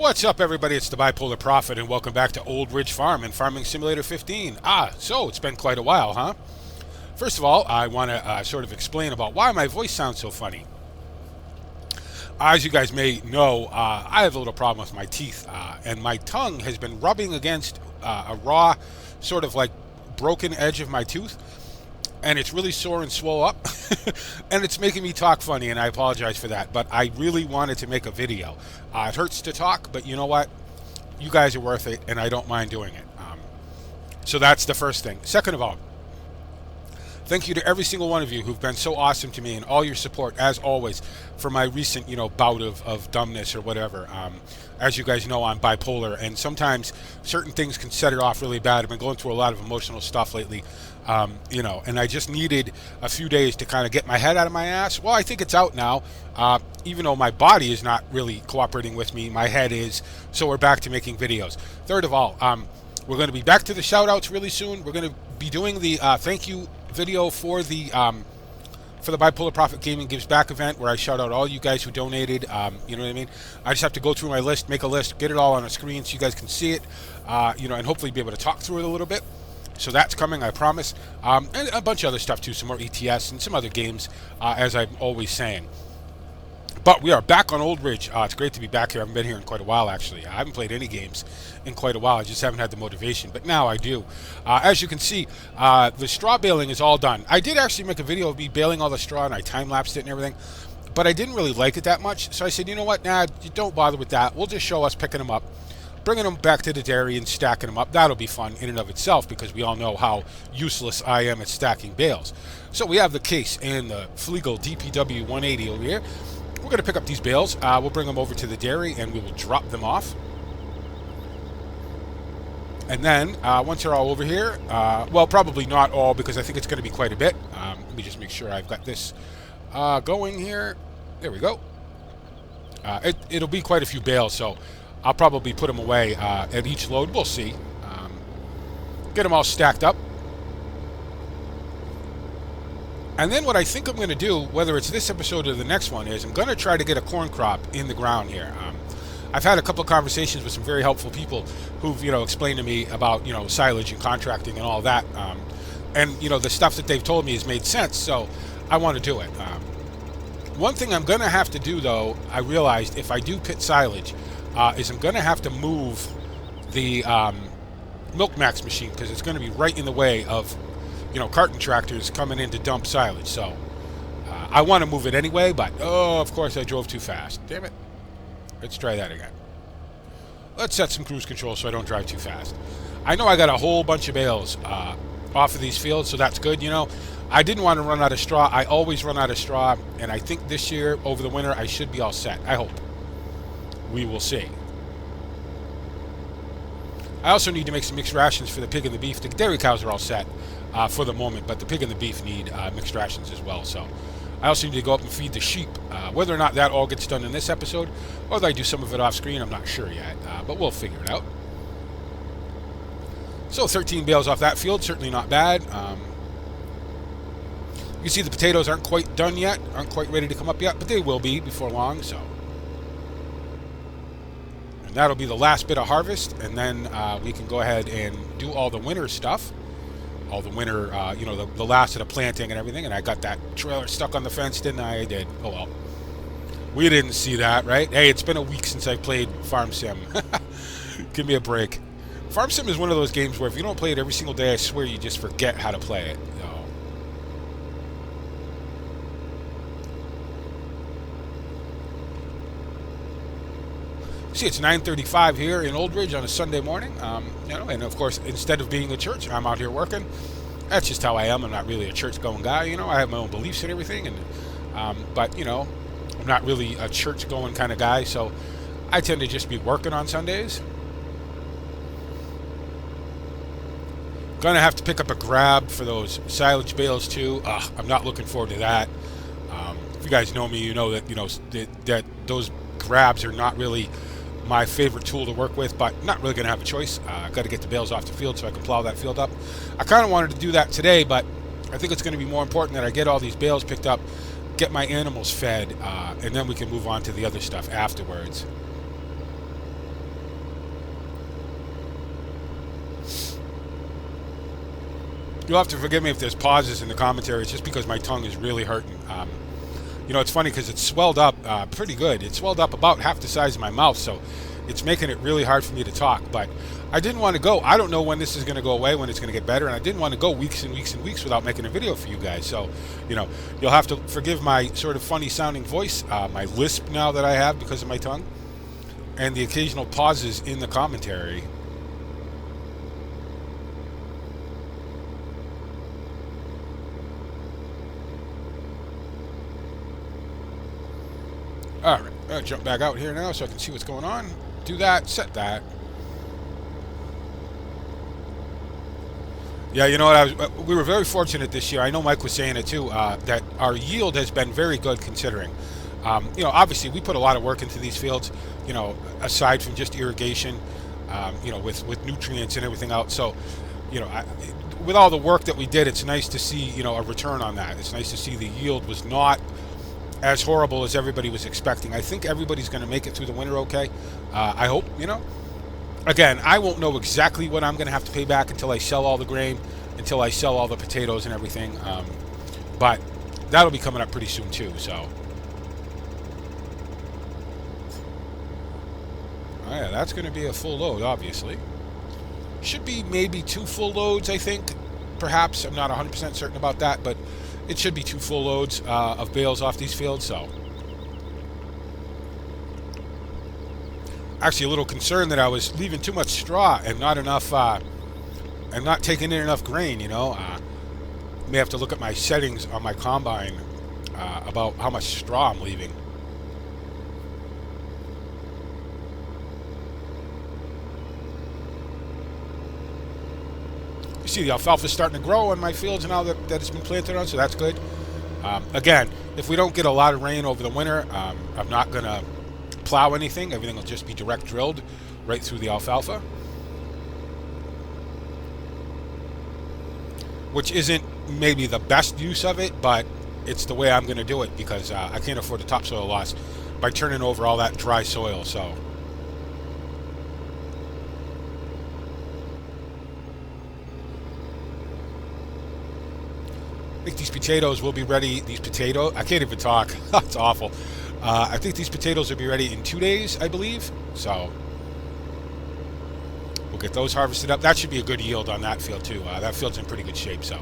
What's up, everybody? It's the Bipolar Prophet, and welcome back to Old Ridge Farm and Farming Simulator 15. So it's been quite a while, huh? First of all, I want to sort of explain about why my voice sounds so funny. As you guys may know, I have a little problem with my teeth, and my tongue has been rubbing against a raw, sort of like broken edge of my tooth, and it's really sore and swole up, and it's making me talk funny, and I apologize for that, but I really wanted to make a video. It hurts to talk, but you know what? You guys are worth it, and I don't mind doing it. So that's the first thing. Second of all, thank you to every single one of you who've been so awesome to me and all your support, as always, for my recent, bout of dumbness or whatever. As you guys know, I'm bipolar, and sometimes certain things can set it off really bad. I've been going through a lot of emotional stuff lately, and I just needed a few days to kind of get my head out of my ass. Well, I think it's out now. Even though my body is not really cooperating with me, my head is, so we're back to making videos. Third of all, we're going to be back to the shout-outs really soon. We're going to be doing the thank you video for the Bipolar Prophet Gaming Gives Back event, where I shout out all you guys who donated. You know what I mean? I just have to go through my list, make a list, get it all on a screen so you guys can see it, and hopefully be able to talk through it a little bit. So that's coming, I promise. And a bunch of other stuff too, some more ETS and some other games, as I'm always saying. But we are back on Old Ridge. It's great to be back here. I haven't been here in quite a while, actually. I haven't played any games in quite a while. I just haven't had the motivation. But now I do. As you can see, the straw baling is all done. I did actually make a video of me baling all the straw, and I time-lapsed it and everything. But I didn't really like it that much. So I said, you know what? Nah, you don't bother with that. We'll just show us picking them up, bringing them back to the dairy and stacking them up. That'll be fun in and of itself, because we all know how useless I am at stacking bales. So we have the case and the Flegel DPW180 over here. We're going to pick up these bales. We'll bring them over to the dairy, and we will drop them off. And then, once they're all over here, well, probably not all, because I think it's going to be quite a bit. Let me just make sure I've got this going here. There we go. It'll be quite a few bales, so I'll probably put them away at each load. We'll see. Get them all stacked up. And then what I think I'm going to do, whether it's this episode or the next one, is I'm going to try to get a corn crop in the ground here. I've had a couple of conversations with some very helpful people who've, explained to me about, silage and contracting and all that. And, the stuff that they've told me has made sense, so I want to do it. One thing I'm going to have to do, though, I realized if I do pit silage, is I'm going to have to move the Milk Max machine, because it's going to be right in the way of carton tractors coming in to dump silage. So I want to move it anyway, but of course I drove too fast. Damn it. Let's try that again. Let's set some cruise control so I don't drive too fast. I know I got a whole bunch of bales off of these fields, so that's good. I didn't want to run out of straw. I always run out of straw, and I think this year, over the winter, I should be all set. I hope. We will see. I also need to make some mixed rations for the pig and the beef. The dairy cows are all set for the moment, but the pig and the beef need mixed rations as well. So I also need to go up and feed the sheep. Whether or not that all gets done in this episode, or whether I do some of it off screen, I'm not sure yet, but we'll figure it out. So 13 bales off that field, certainly not bad. You can see the potatoes aren't quite done yet, aren't quite ready to come up yet, but they will be before long. So. That'll be the last bit of harvest, and then we can go ahead and do all the winter stuff. All the winter, the last of the planting and everything. And I got that trailer stuck on the fence, didn't I? I did. Oh, well. We didn't see that, right? Hey, it's been a week since I played Farm Sim. Give me a break. Farm Sim is one of those games where if you don't play it every single day, I swear you just forget how to play it. See, it's 9:35 here in Old Ridge on a Sunday morning, and of course, instead of being a church, I'm out here working. That's just how I am. I'm not really a church-going guy, I have my own beliefs and everything, and but I'm not really a church-going kind of guy, so I tend to just be working on Sundays. Gonna have to pick up a grab for those silage bales too. I'm not looking forward to that. If you guys know me, you know that that those grabs are not really my favorite tool to work with, but not really going to have a choice. I've got to get the bales off the field so I can plow that field up. I kind of wanted to do that today, but I think it's going to be more important that I get all these bales picked up, get my animals fed, and then we can move on to the other stuff afterwards. You'll have to forgive me if there's pauses in the commentary. It's just because my tongue is really hurting. You know, it's funny because it's swelled up pretty good. It's swelled up about half the size of my mouth, so it's making it really hard for me to talk. But I didn't want to go. I don't know when this is going to go away, when it's going to get better, and I didn't want to go weeks and weeks and weeks without making a video for you guys. So, you know, you'll have to forgive my sort of funny sounding voice, my lisp now that I have because of my tongue, and the occasional pauses in the commentary. All right, I'll jump back out here now so I can see what's going on. Do that, set that. Yeah, you know what? We were very fortunate this year. I know Mike was saying it too. That our yield has been very good considering. You know, obviously we put a lot of work into these fields. You know, aside from just irrigation, you know, with nutrients and everything else. So, you know, with all the work that we did, it's nice to see, you know, a return on that. It's nice to see the yield was not as horrible as everybody was expecting. I think everybody's going to make it through the winter okay. I hope, you know. Again, I won't know exactly what I'm going to have to pay back until I sell all the grain, until I sell all the potatoes and everything. But that'll be coming up pretty soon too, so. Oh yeah, that's going to be a full load, obviously. Should be maybe 2 full loads, I think. Perhaps, I'm not 100% certain about that, but it should be 2 full loads of bales off these fields, so. Actually, a little concerned that I was leaving too much straw and not enough, and not taking in enough grain, you know. May have to look at my settings on my combine about how much straw I'm leaving. You see the alfalfa starting to grow on my fields now that it's been planted on, so that's good. Again, if we don't get a lot of rain over the winter, I'm not going to plow anything. Everything will just be direct drilled right through the alfalfa. Which isn't maybe the best use of it, but it's the way I'm going to do it because I can't afford the topsoil loss by turning over all that dry soil, so. I think these potatoes will be ready. I can't even talk. It's awful. I think these potatoes will be ready in 2 days, I believe. So we'll get those harvested up. That should be a good yield on that field too. That field's in pretty good shape. So.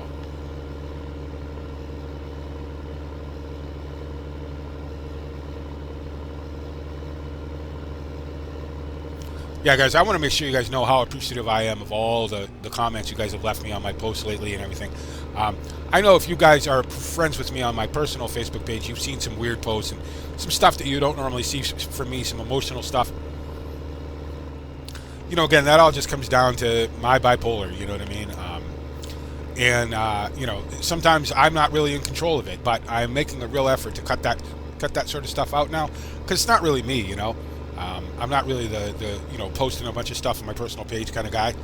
Yeah, guys, I want to make sure you guys know how appreciative I am of all the comments you guys have left me on my posts lately and everything. I know if you guys are friends with me on my personal Facebook page, you've seen some weird posts and some stuff that you don't normally see from me, some emotional stuff. You know, again, that all just comes down to my bipolar, you know what I mean? You know, sometimes I'm not really in control of it, but I'm making a real effort to cut that sort of stuff out now, because it's not really me, you know? I'm not really the you know, posting a bunch of stuff on my personal page kind of guy.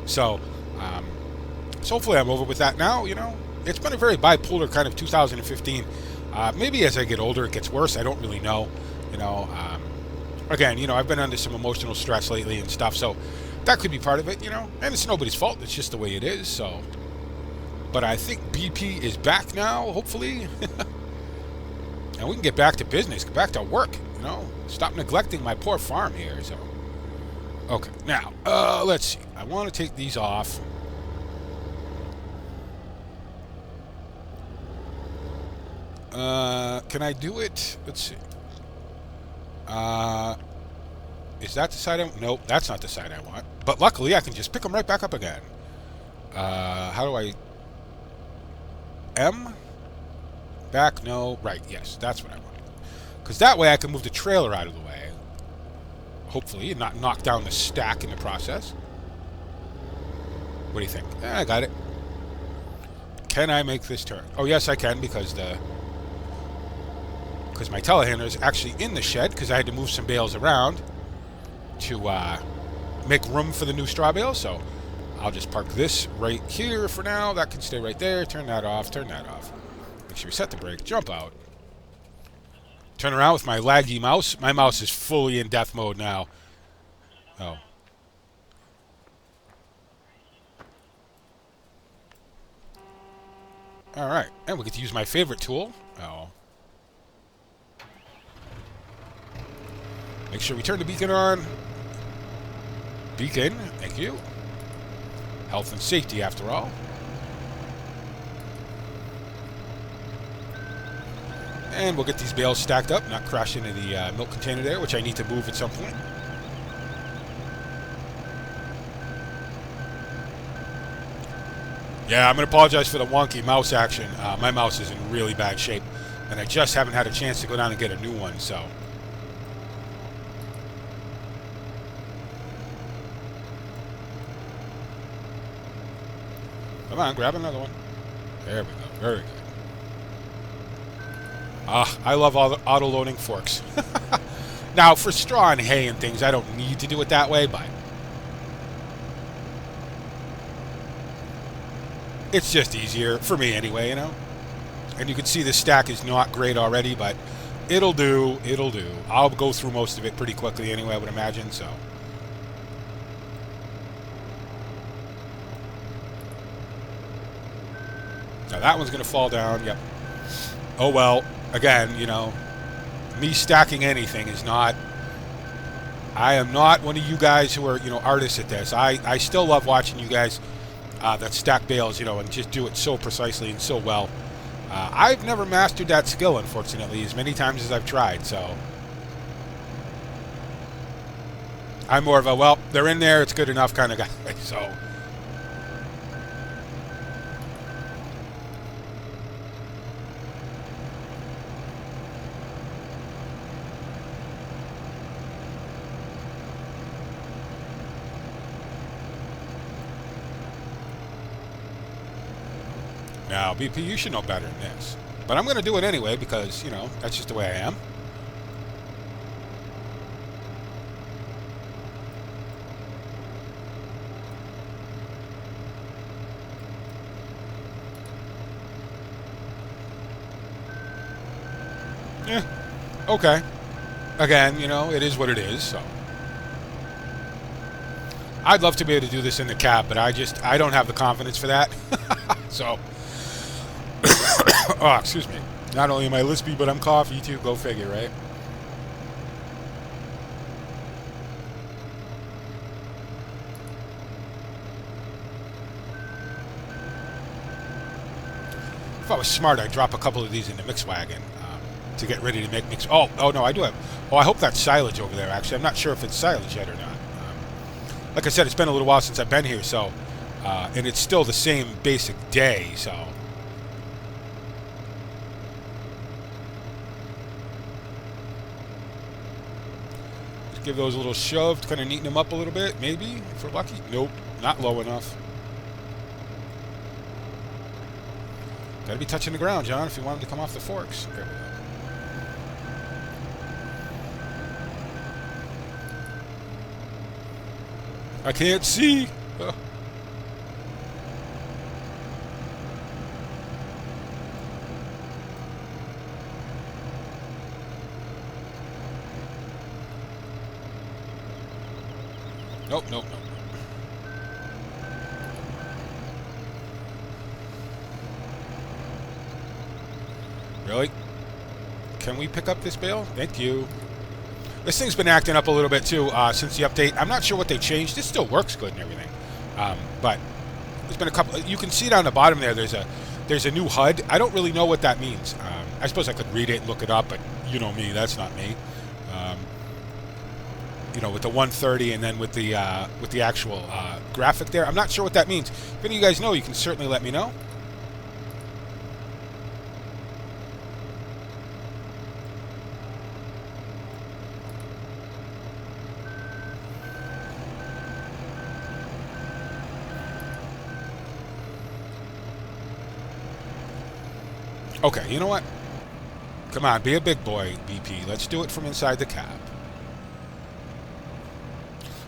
So hopefully I'm over with that now, you know. It's been a very bipolar kind of 2015. Maybe as I get older it gets worse. I don't really know, you know. Again, you know, I've been under some emotional stress lately and stuff, so that could be part of it, you know. And it's nobody's fault. It's just the way it is, so. But I think BP is back now, hopefully. And we can get back to business, get back to work, you know. Stop neglecting my poor farm here, so. Okay, now, let's see. I want to take these off. Can I do it? Let's see. Is that the side I want? Nope, that's not the side I want. But luckily, I can just pick them right back up again. How do I... M? Back? No. Right, yes, that's what I want. Because that way I can move the trailer out of the way. Hopefully, and not knock down the stack in the process. What do you think? I got it. Can I make this turn? Oh, yes, I can, because my telehandler is actually in the shed, because I had to move some bales around to make room for the new straw bale. So I'll just park this right here for now. That can stay right there. Turn that off. Turn that off. Make sure we set the brake. Jump out. Turn around with my laggy mouse. My mouse is fully in death mode now. Oh. All right, and we get to use my favorite tool. Oh. Make sure we turn the beacon on. Beacon, thank you. Health and safety, after all. And we'll get these bales stacked up, not crash into the milk container there, which I need to move at some point. Yeah, I'm going to apologize for the wonky mouse action. My mouse is in really bad shape, and I just haven't had a chance to go down and get a new one, so. Come on, grab another one. There we go. Very good. I love all the auto-loading forks. Now, for straw and hay and things, I don't need to do it that way, but it's just easier, for me anyway, you know? And you can see the stack is not great already, but it'll do, it'll do. I'll go through most of it pretty quickly anyway, I would imagine, so. Now that one's going to fall down, yep. Oh well, again, you know, me stacking anything is not, I am not one of you guys who are, you know, artists at this. I still love watching you guys that stack bales, you know, and just do it so precisely and so well. I've never mastered that skill, unfortunately, as many times as I've tried, so. I'm more of a, well, they're in there, it's good enough kind of guy, so. Now, BP, you should know better than this. But I'm going to do it anyway because, you know, that's just the way I am. Yeah, okay. Again, you know, it is what it is, so. I'd love to be able to do this in the cab, but I don't have the confidence for that. So. Oh, excuse me. Not only am I lispy, but I'm coffee too. Go figure, right? If I was smart, I'd drop a couple of these in the mix wagon to get ready to make mix. Oh no, I do have. Oh, I hope that's silage over there. Actually, I'm not sure if it's silage yet or not. Like I said, it's been a little while since I've been here, so and it's still the same basic day, so. Give those a little shove to kind of neaten them up a little bit, maybe, if we're lucky. Nope, not low enough. Gotta be touching the ground, John, if you want them to come off the forks. There we go. I can't see. Oh. Nope, nope, nope. Really? Can we pick up this bale? Thank you. This thing's been acting up a little bit too since the update. I'm not sure what they changed. It still works good and everything, but there's been a couple. You can see down the bottom there. There's a new HUD. I don't really know what that means. I suppose I could read it and look it up, but you know me. That's not me. You know, with the 130 and then with the actual graphic there. I'm not sure what that means. If any of you guys know, you can certainly let me know. Okay, you know what? Come on, be a big boy, BP. Let's do it from inside the cab.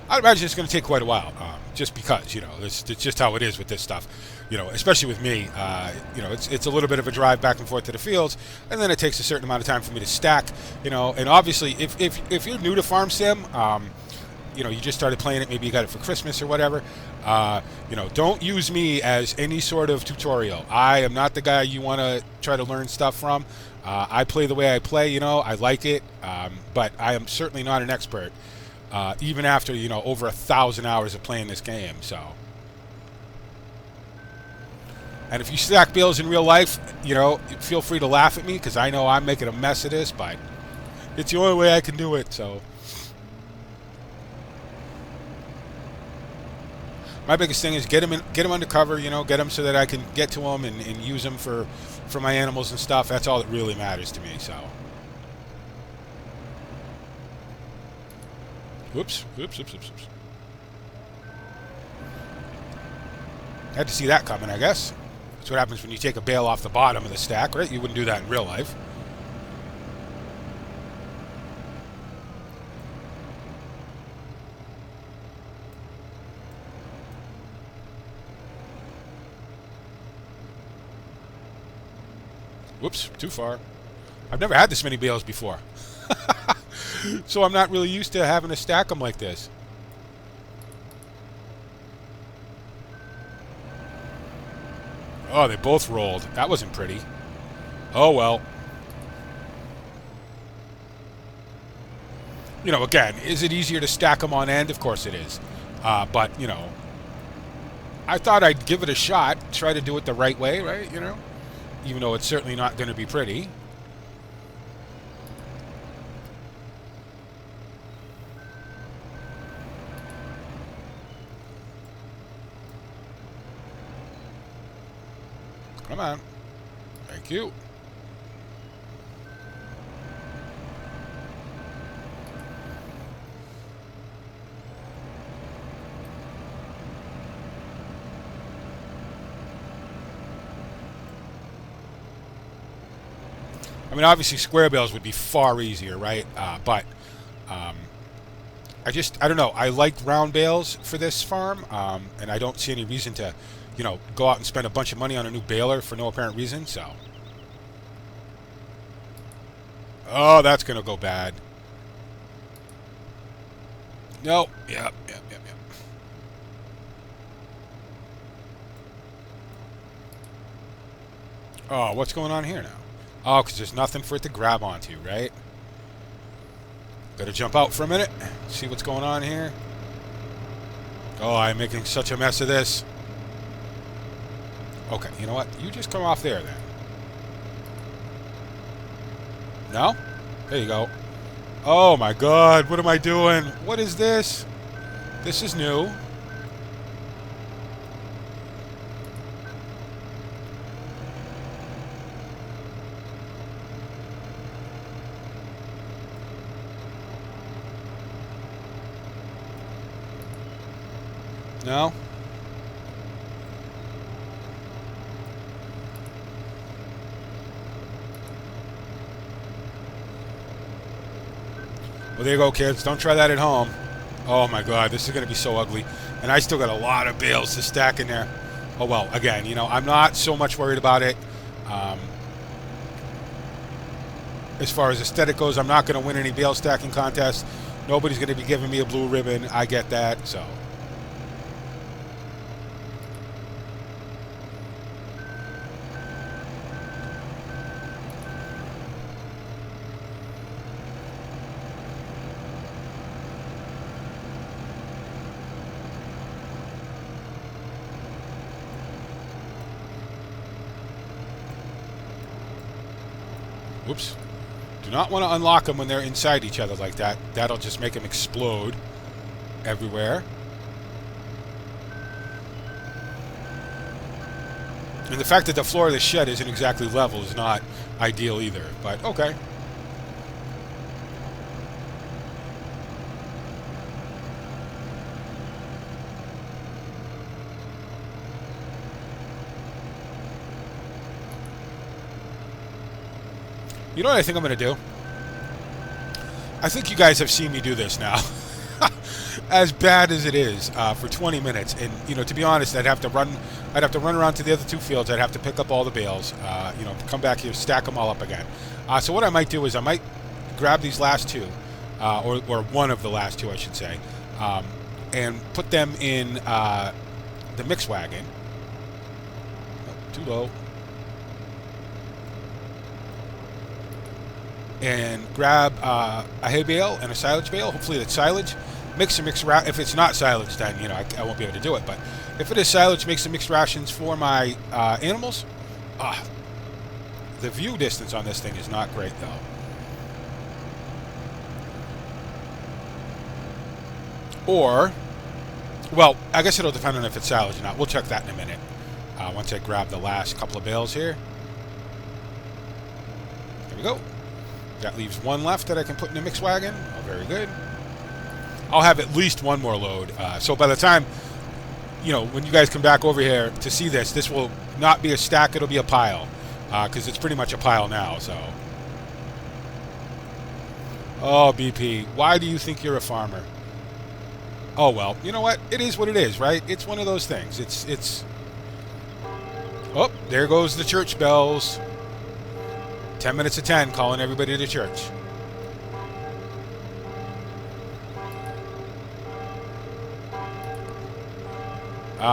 I imagine it's going to take quite a while, just because, you know, it's just how it is with this stuff. You know, especially with me, you know, it's a little bit of a drive back and forth to the fields, and then it takes a certain amount of time for me to stack, you know. And obviously, if you're new to Farm Sim, you know, you just started playing it, maybe you got it for Christmas or whatever, you know, don't use me as any sort of tutorial. I am not the guy you want to try to learn stuff from. I play the way I play, you know, I like it, but I am certainly not an expert, even after, you know, over 1,000 hours of playing this game, so. And if you stack bales in real life, you know, feel free to laugh at me, because I know I'm making a mess of this, but it's the only way I can do it, so. My biggest thing is get them undercover, you know, get them so that I can get to them and use them for my animals and stuff. That's all that really matters to me, so. Whoops. Had to see that coming, I guess. That's what happens when you take a bale off the bottom of the stack, right? You wouldn't do that in real life. Whoops, too far. I've never had this many bales before. So I'm not really used to having to stack them like this. Oh, they both rolled. That wasn't pretty. Oh, well. You know, again, is it easier to stack them on end? Of course it is. But, you know, I thought I'd give it a shot, try to do it the right way, right? You know, even though it's certainly not going to be pretty. Come on. Thank you. I mean, obviously square bales would be far easier, right? But I don't know. I like round bales for this farm, and I don't see any reason to, you know, go out and spend a bunch of money on a new baler for no apparent reason, so. Oh, that's going to go bad. No. Yep. Oh, what's going on here now? Oh, because there's nothing for it to grab onto, right? Gotta jump out for a minute, see what's going on here. Oh, I'm making such a mess of this. Okay, you know what? You just come off there, then. No? There you go. Oh, my God. What am I doing? What is this? This is new. No? Well, there you go, kids. Don't try that at home. Oh, my God. This is going to be so ugly. And I still got a lot of bales to stack in there. Oh, well, again, you know, I'm not so much worried about it. As far as aesthetic goes, I'm not going to win any bale stacking contests. Nobody's going to be giving me a blue ribbon. I get that, so. Whoops. Do not want to unlock them when they're inside each other like that. That'll just make them explode everywhere. And the fact that the floor of the shed isn't exactly level is not ideal either, but okay. You know what I think I'm going to do? I think you guys have seen me do this now. As bad as it is for 20 minutes. And, you know, to be honest, I'd have to run around to the other two fields. I'd have to pick up all the bales, you know, come back here, stack them all up again. So what I might do is I might grab these last two, or one of the last two, I should say, and put them in the mix wagon. Oh, too low. And grab a hay bale and a silage bale. Hopefully that's silage. Mix and mix. If it's not silage, then I won't be able to do it. But if it is silage, make some mixed rations for my animals. The view distance on this thing is not great, though. Or, well, I guess it'll depend on if it's silage or not. We'll check that in a minute. Once I grab the last couple of bales here. There we go. That leaves one left that I can put in the mix wagon. Oh, very good. I'll have at least one more load. So by the time, when you guys come back over here to see this, this will not be a stack, it'll be a pile. Because it's pretty much a pile now, so. Oh, BP, why do you think you're a farmer? Oh, well, you know what? It is what it is, right? It's one of those things. It's... Oh, there goes the church bells. 10 minutes of 10, calling everybody to church.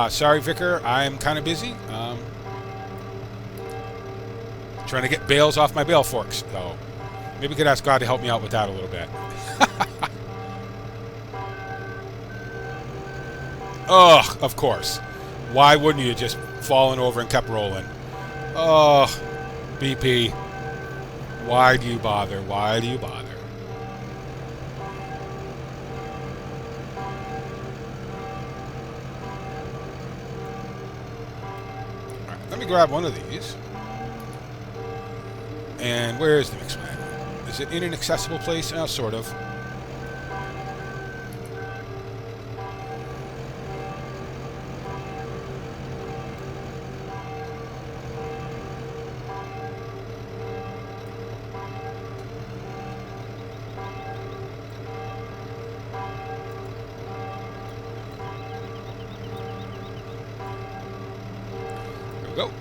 Sorry, Vicar, I'm kind of busy. Trying to get bales off my bale forks, though. Maybe we could ask God to help me out with that a little bit. Ugh, of course. Why wouldn't you just fallen over and kept rolling? Ugh, BP. Why do you bother? Why do you bother? All right, let me grab one of these. And where is the mix wagon? Is it in an accessible place? Oh, sort of. There we go.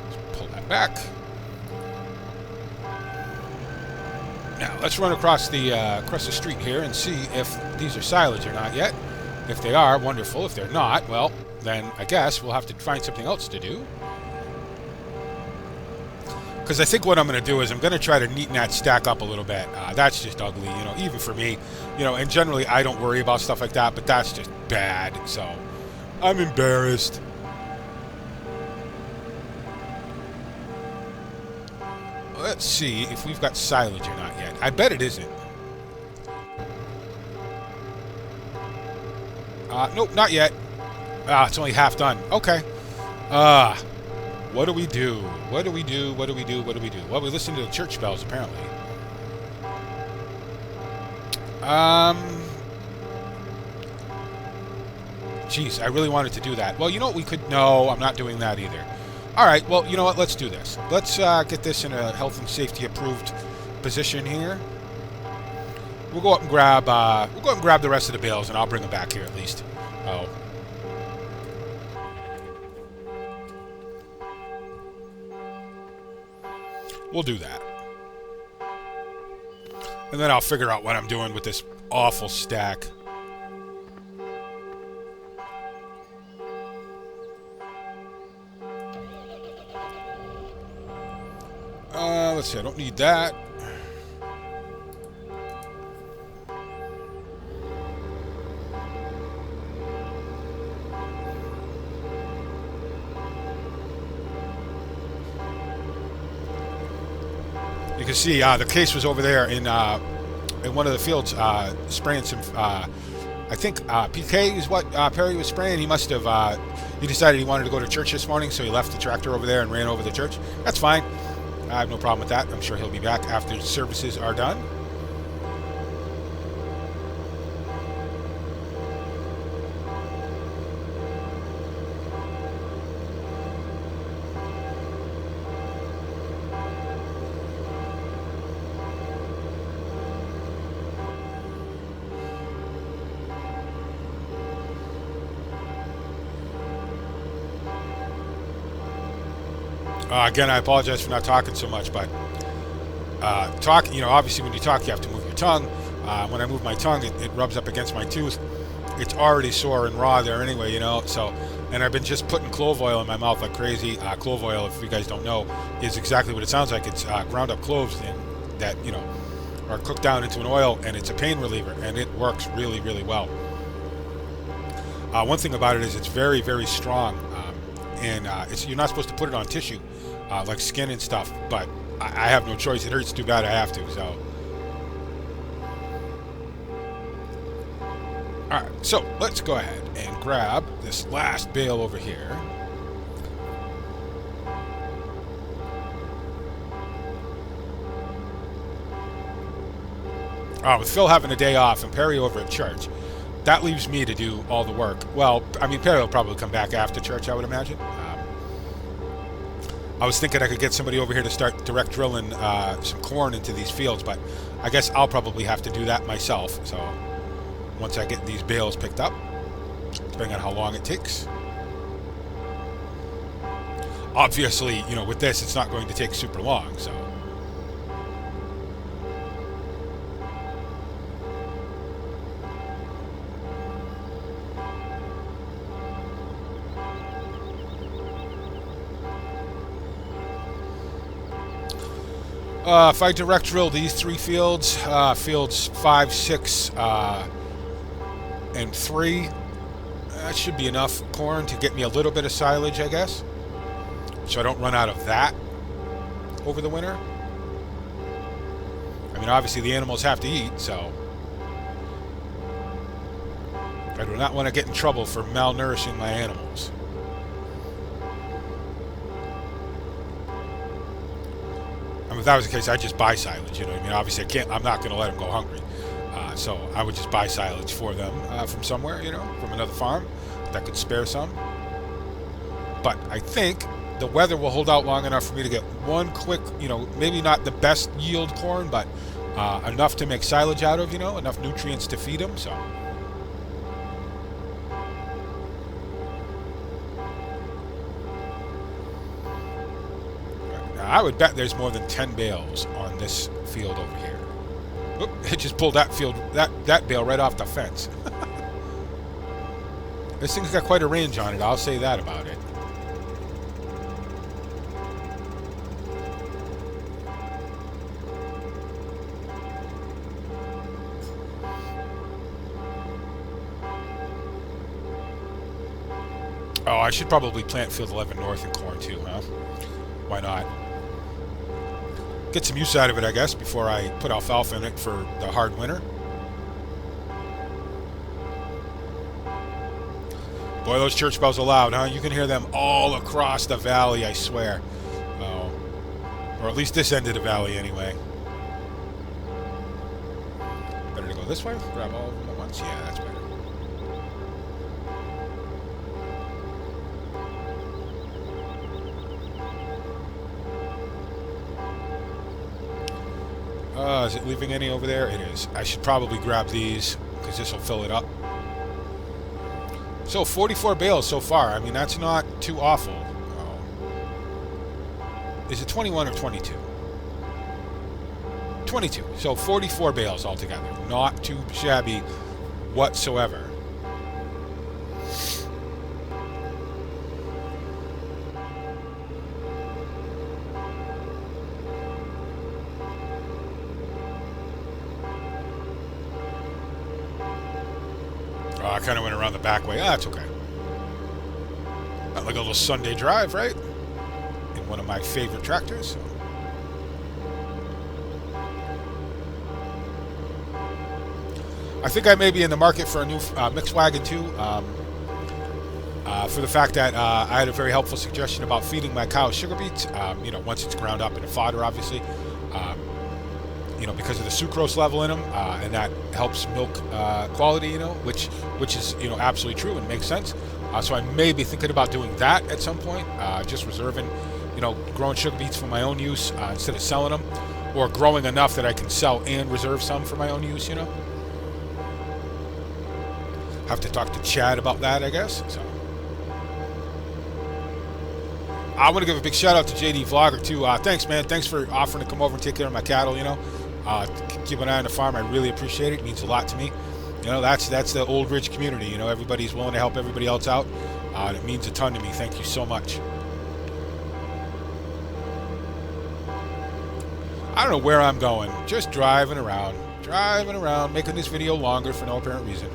Let's pull that back. Now, let's run across the street here and see if these are silage or not yet. If they are, wonderful. If they're not, well, then I guess we'll have to find something else to do. Because I think what I'm going to do is I'm going to try to neaten that stack up a little bit. That's just ugly, even for me. And generally I don't worry about stuff like that, but that's just bad. So, I'm embarrassed. Let's see if we've got silage or not yet. I bet it isn't. Nope, not yet. It's only half done. Okay. What do we do? What do we do? What do we do? What do we do? Well, we listen to the church bells, apparently. Jeez, I really wanted to do that. Well, you know what we could... No, I'm not doing that either. All right, well, you know what? Let's do this. Let's get this in a health and safety approved position here. We'll go up and grab the rest of the bales, and I'll bring them back here at least. Oh. We'll do that. And then I'll figure out what I'm doing with this awful stack. Let's see, I don't need that. You can see the case was over there in one of the fields spraying some, I think PK is what Perry was spraying. He must have, he decided he wanted to go to church this morning, so he left the tractor over there and ran over the church. That's fine. I have no problem with that. I'm sure he'll be back after services are done. Again, I apologize for not talking so much, but obviously when you talk, you have to move your tongue. When I move my tongue, it rubs up against my tooth. It's already sore and raw there anyway, you know. So, and I've been just putting clove oil in my mouth like crazy. Clove oil, if you guys don't know, is exactly what it sounds like. It's ground up cloves that, you know, are cooked down into an oil, and it's a pain reliever, and it works really, really well. One thing about it is it's very, very strong, and you're not supposed to put it on tissue, like skin and stuff, but I have no choice. It hurts too bad I have to, so. Alright, so let's go ahead and grab this last bale over here. With Phil having a day off and Perry over at church, that leaves me to do all the work. Well, I mean, Perry will probably come back after church, I would imagine. I was thinking I could get somebody over here to start direct drilling some corn into these fields, but I guess I'll probably have to do that myself. So once I get these bales picked up, depending on how long it takes. Obviously, you know, with this, it's not going to take super long, so. 5 direct drill these 3 fields, fields 5, 6, and 3. That should be enough corn to get me a little bit of silage, I guess, so I don't run out of that over the winter. I mean, obviously the animals have to eat, so I do not want to get in trouble for malnourishing my animals. I mean, if that was the case, I'd just buy silage, you know what I mean? Obviously, I'm not going to let them go hungry. So I would just buy silage for them from somewhere, you know, from another farm that could spare some. But I think the weather will hold out long enough for me to get one quick, you know, maybe not the best yield corn, but enough to make silage out of, you know, enough nutrients to feed them, so. Now, I would bet there's more than 10 bales on this field over here. Oop, it just pulled that field, that bale right off the fence. This thing's got quite a range on it, I'll say that about it. Oh, I should probably plant field 11 north in corn too, huh? Why not? Get some use out of it, I guess, before I put alfalfa in it for the hard winter. Boy, those church bells are loud, huh? You can hear them all across the valley, I swear. Oh. Or at least this end of the valley, anyway. Better to go this way? Grab all of them at once? Yeah, that's better. Is it leaving any over there? It is. I should probably grab these, because this will fill it up. So, 44 bales so far. I mean, that's not too awful. Oh. Is it 21 or 22? 22. So, 44 bales altogether. Not too shabby whatsoever. I kind of went around the back way. That's okay. Not like a little Sunday drive, right? In one of my favorite tractors. So. I think I may be in the market for a new mixed wagon too. For the fact that I had a very helpful suggestion about feeding my cows sugar beets. You know, once it's ground up into fodder, obviously. You know, because of the sucrose level in them, and that helps milk quality, you know, which is, you know, absolutely true and makes sense. So I may be thinking about doing that at some point, just reserving, you know, growing sugar beets for my own use instead of selling them, or growing enough that I can sell and reserve some for my own use, you know. Have to talk to Chad about that, I guess. So I want to give a big shout out to JD Vlogger too. Thanks, man. Thanks for offering to come over and take care of my cattle, you know. Keep an eye on the farm. I really appreciate it. It means a lot to me. You know, that's the Old Ridge community. You know, everybody's willing to help everybody else out. And it means a ton to me. Thank you so much. I don't know where I'm going. Just driving around, making this video longer for no apparent reason.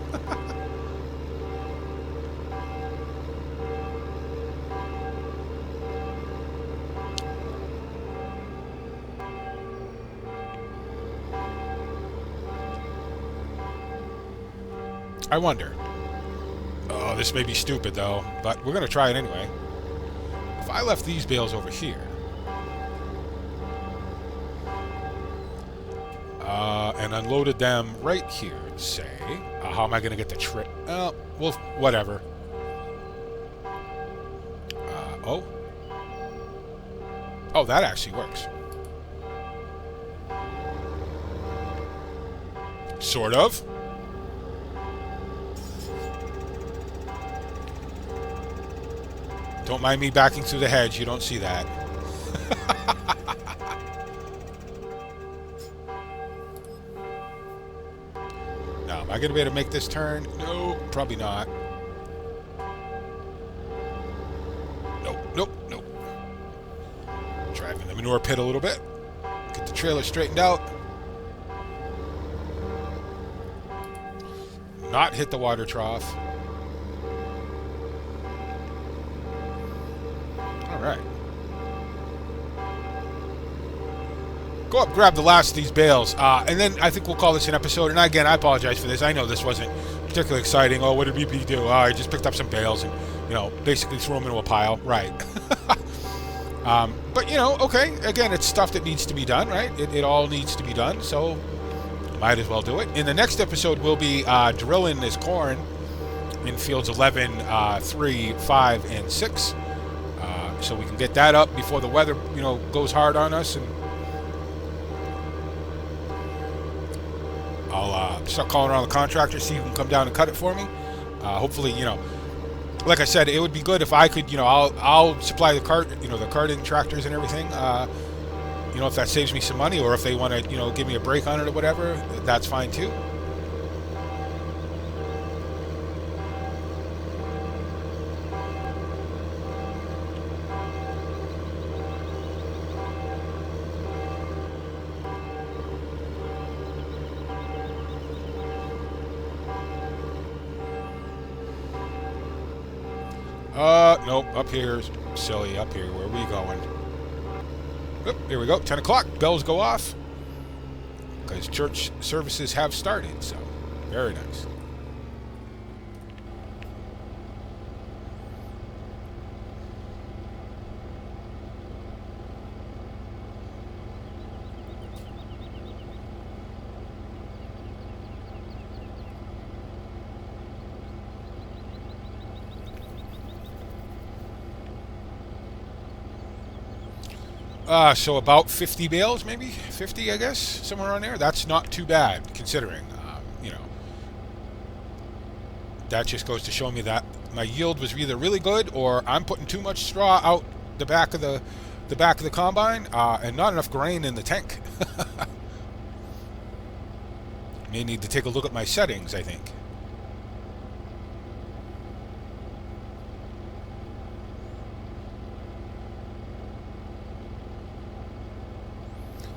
I wonder. Oh, this may be stupid though, but we're going to try it anyway. If I left these bales over here, and unloaded them right here, say, how am I going to get the trip? Well, whatever. Oh, that actually works. Sort of. Don't mind me backing through the hedge. You don't see that. Now, am I going to be able to make this turn? No, probably not. Nope. Driving the manure pit a little bit. Get the trailer straightened out. Not hit the water trough. Alright. Go up, grab the last of these bales, and then I think we'll call this an episode. And again, I apologize for this. I know this wasn't particularly exciting. Oh, what did BP do? Oh, I just picked up some bales and, you know, basically threw them into a pile. Right. But, you know, okay. Again, it's stuff that needs to be done, right? It all needs to be done, so might as well do it. In the next episode, we'll be drilling this corn in fields 11, 3, 5, and 6. So we can get that up before the weather, you know, goes hard on us. And I'll start calling around the contractor, see who can come down and cut it for me. Hopefully, you know, like I said, it would be good if I could, you know, I'll supply the cart, you know, the carting tractors and everything. You know, if that saves me some money, or if they want to, you know, give me a break on it or whatever, that's fine too. Nope, up here, silly, up here. Where are we going? Oop, here we go, 10 o'clock. Bells go off because church services have started, so very nice. So about 50 bales, maybe 50, I guess, somewhere around there. That's not too bad, considering, you know. That just goes to show me that my yield was either really good, or I'm putting too much straw out the back of the combine, and not enough grain in the tank. May need to take a look at my settings, I think.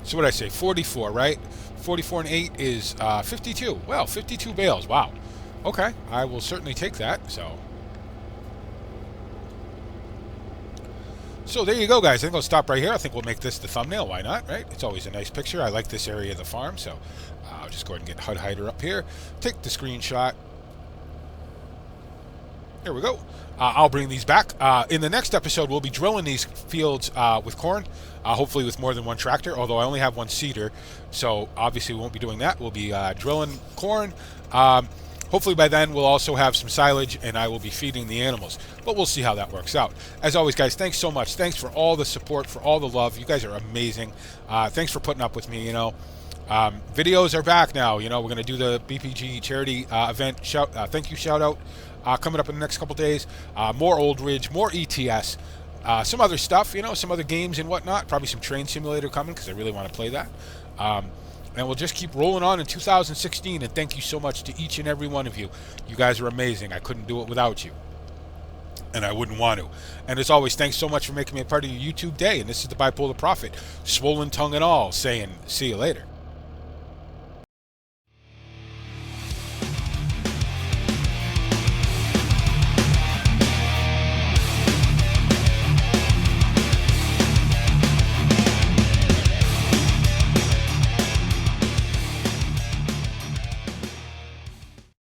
So what did I say? 44, right? 44 and 8 is 52. Well, 52 bales. Wow. Okay. I will certainly take that. So there you go, guys. I think I'll stop right here. I think we'll make this the thumbnail. Why not, right? It's always a nice picture. I like this area of the farm. So I'll just go ahead and get HUD hider up here. Take the screenshot. There we go. I'll bring these back. In the next episode, we'll be drilling these fields with corn, hopefully with more than one tractor, although I only have one seeder, so obviously we won't be doing that. We'll be drilling corn. Hopefully by then we'll also have some silage, and I will be feeding the animals, but we'll see how that works out. As always, guys, thanks so much. Thanks for all the support, for all the love. You guys are amazing. Thanks for putting up with me, you know. Videos are back now. You know, we're going to do the BPG charity event. Thank you shout out coming up in the next couple days. More Old Ridge, more ETS, some other stuff, you know, some other games and whatnot. Probably some Train Simulator coming because I really want to play that. And we'll just keep rolling on in 2016. And thank you so much to each and every one of you. You guys are amazing. I couldn't do it without you. And I wouldn't want to. And as always, thanks so much for making me a part of your YouTube day. And this is the Bipolar Prophet, swollen tongue and all, saying, see you later.